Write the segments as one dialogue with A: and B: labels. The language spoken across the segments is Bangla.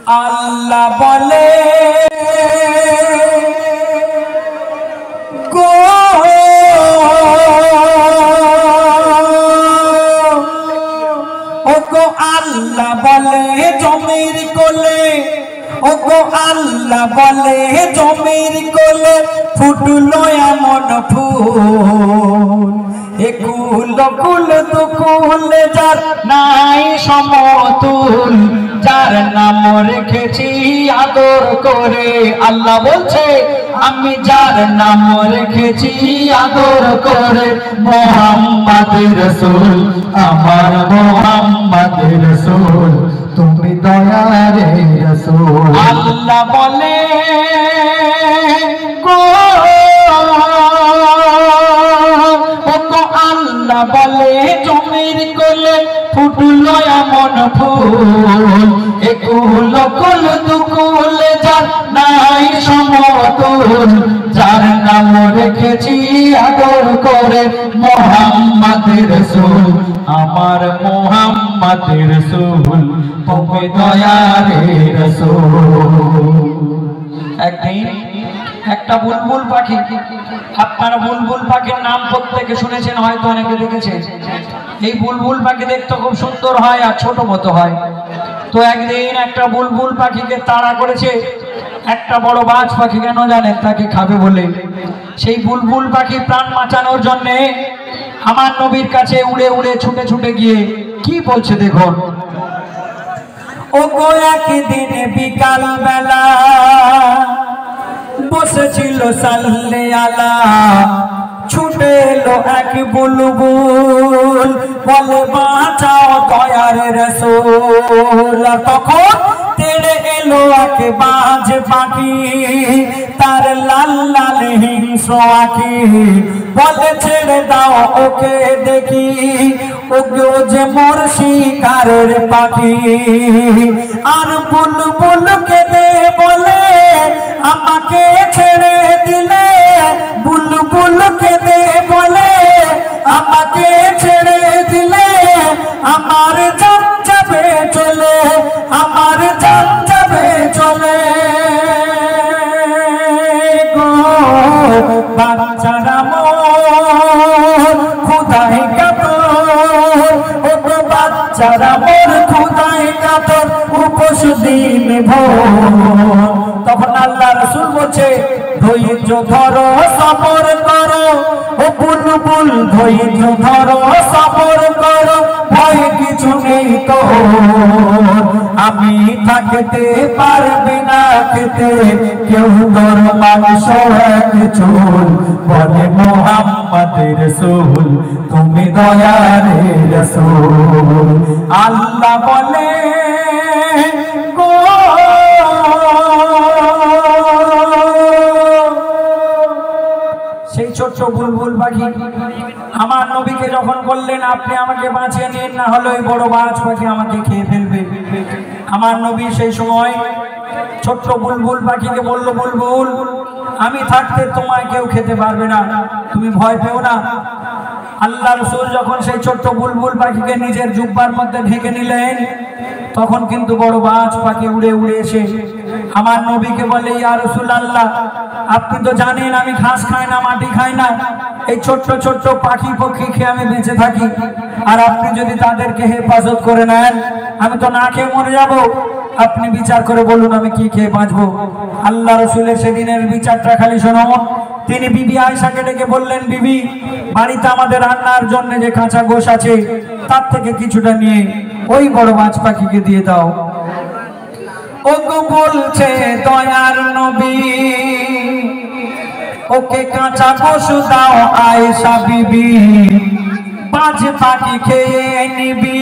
A: আল্লাহ বলে গো ওগো আল্লাহ বলে জমির কোলে, ওগো আল্লাহ বলে জমির কোলে ফুটলো এমন ফুল, একুল কুল দুকুল যার নাই সমতুল, যার নাম রেখেছি আদর করে। আল্লাহ বলছে আমি যার নাম রেখেছি আদর করে, মোহাম্মদ রাসূল, আমার মোহাম্মদ রাসূল, তুমি দয়ার রাসূল। আল্লাহ বলে গো আল্লাহ বলে জমির কোলে ফুটলো এমন ফুল, একুল কুল দুকুল যার নাই সমতুল, যার নাম রেখেছি আদর করে, মোহাম্মদ রাসূল, আমার মোহাম্মদ রাসূল, তুমি দয়ার রাসূল। একদিন একটা বুলবুল পাখি, আপনারা বুলবুল পাখির নাম প্রত্যেকে শুনেছেন, হয়তো অনেকে দেখেছেন। এই বুলবুল পাখি দেখতে খুব সুন্দর হয় আর ছোট মতো হয়। তো একদিন একটা বুলবুল পাখিকে তাড়া করেছে একটা বড় বাজ পাখি, কেন জানেন? তাকে খাবে বলে। সেই বুলবুল পাখি প্রাণ বাঁচানোর জন্য আমার নবীর কাছে উড়ে উড়ে ছুটে ছুটে গিয়ে কি বলছে দেখুন। ও গো একদিন বিকাল বেলা বসেছিল সাল্লে আলা, ছুটে এলো এক বুলবুল, বলে বাঁচাও দয়ার রাসূল। তখন তেড়ে এলো এক বাজ পাখি, তার লাল লাল হিংস্র আঁখি, বলে ছেড়ে দাও ওকে দেখি, ওকে যে মোর শিকারের পাখি। আর বুলবুলকে দে বলে আমাকে ছেড়ে দিলে, বুলবুলকে দে বলে আমাকে ছেড়ে দিলে, আমার জান যাবে চলে, আমার জান যাবে চলে গো। বাচ্চারা মোর খুদাই কাতর, ও গো বাচ্চারা মোর খুদাই কাতর, উপোস দিন ভোর। তখন আল্লাহ রাসূল বলছে ধৈর্য ধরো সবর করো, ও বুলবুল ধৈর্য ধরো সবর করো, ভয় কিছু নেই তো, আমি থাকতে পারবি না খেতে কেউ তোর মাংস এক চুল, বলে মোহাম্মদ রাসূল, তুমি দয়ার রাসূল। আল্লাহ বলে গো সেই ছোট্ট বুলবুল পাখি আমার নবীকে যখন বললেন আপনি আমাকে বাঁচিয়ে নিন, না হলে ওই বড় বাজ পাখি আমাকে খেয়ে ফেলবে। আমার নবী সেই সময় ছোট্ট বুলবুল পাখিকে বলল, বুলবুল আমি থাকতে তোমায় কেউ খেতে পারবে না, তুমি ভয় পেও না। আল্লাহ রাসূল যখন সেই ছোট্ট বুলবুল পাখিকে নিজের জুব্বার মধ্যে ঢেকে নিলেন, তখন কিন্তু বড় বাজ পাখি উড়ে উড়ে এসে আমার নবীকে বলে, ইয়া রাসূলুল্লাহ আপনি তো জানেন আমি ঘাস খাই না, মাটি খাই না, এই ছোট্ট ছোট্ট পাখি পক্ষী খেয়ে আমি বেঁচে থাকি, আর আপনি যদি তাদেরকে হেফাজত করে নেন আমি তো না খেয়ে মরে যাব, আপনি বিচার করে বলুন আমি কি খেয়ে বাঁচবো। আল্লাহ রাসূলের সেদিনের বিচারটা খালি শুনুন। তিনি বিবি আয়েশাকে ডেকে বললেন, বিবি বাড়িতে আমাদের রান্নার জন্য যে কাঁচা গোশ আছে তার থেকে কিছুটা নিয়ে ওই বড় মাছ পাখিকে দিয়ে দাও। ওগো বলছে দয়ার নবী, ওকে কাঁচা গোশ দাও আয়েশা বিবি, বাজ পাখি খেয়ে নিবি,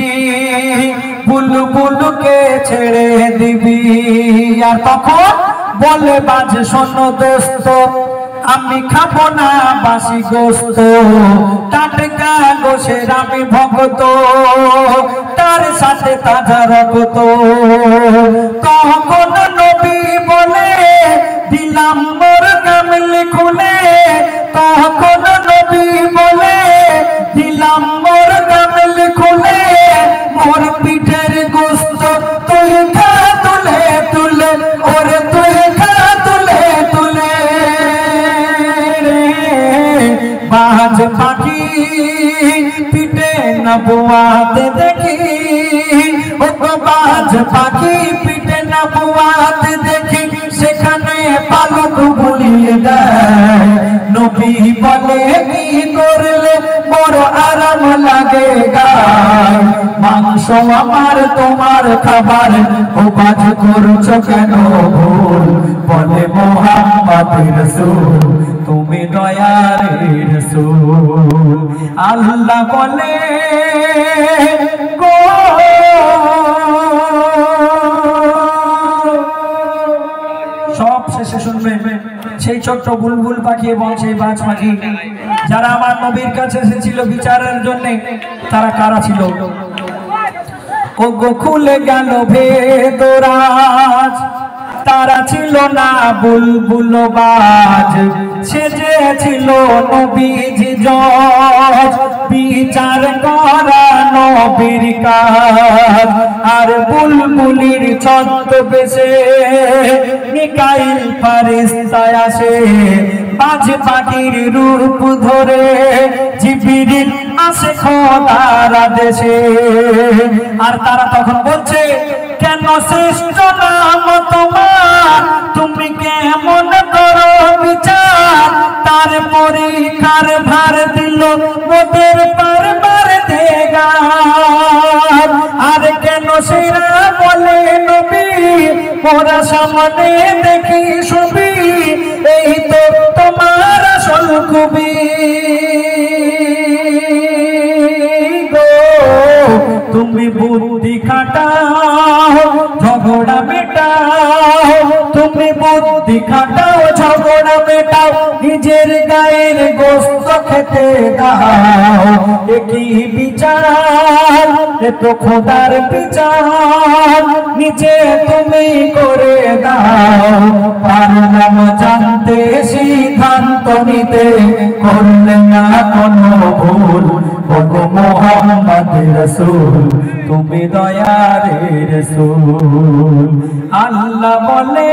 A: বুলবুলকে ছেড়ে দিবি। আর তখন বলে বাজ শোনো দোস্ত, আমি খাবো না বাসি গোস্ত, টাটকা গোশের আমি ভক্ত, তার সাথে তাজা রক্ত। তখন নবী বলে দিলাম মোর কামলি খুলে, তখন নবী বলে দিলাম মোর কামলি খুলে, মোর পিঠের গোস্ত তুই খা তুলে তুলে। নবুয়াতে দেখি ও তো বাজ পাখি পিঠে নবুয়াতে দেখি সেখানে পালক বুলিয়ে দেয় নবী বলে কি করলে বড় আরাম লাগে গায় মাংস আমার তোমার খাবার ও বাজ করছো কেন ভুল বলে মুহাম্মদ রাসূল তুমি দয়ার রাসূল আল্লাহ বলে গো সব শেষে শুনবেন সেই ছোট্ট বুলবুল পাখি এবং সেই বাজ পাখি যারা আমার নবীর কাছে এসেছিল বিচারের জন্য তারা কারা ছিল ও গো খুলে গেল ভেদরাজ তারা ছিল না বুলবুল বাজ সেজে ছিল নবীজি জজ বিচার করা নবীর কাজ আর বুলবুলির ছদ্মবেশে মিকাইল ফেরেশতা আসে বাজ পাখির রূপ ধরে জিবরিল আসে খোদার আদেশে আর তারা তখন বলছে কেন শ্রেষ্ঠ নাম তোমার তুমি কেমন করো বিচার তার পরীক্ষার ভার দিল মোদের পারবার দেগার আর কেন সেরা বলে নবী মোরা সামনে দেখি ছবি এই তো তোমার আসল খুবই তুমি বুদ্ধি খাটাও ঝগড়া মেটাও তুমি বুদ্ধি খাটাও ঝগড়া মেটাও নিজের গায়ের গোশত খেতে দাও একই বিচার এ তো খোদার বিচার নিজে তুমি করে দাও পারলাম জানতে সিদ্ধান্ত নিতে করলে না কোনো ভুল ওগো মুহাম্মদ রাসূল তুমি দয়ার রাসূল আল্লাহ বলে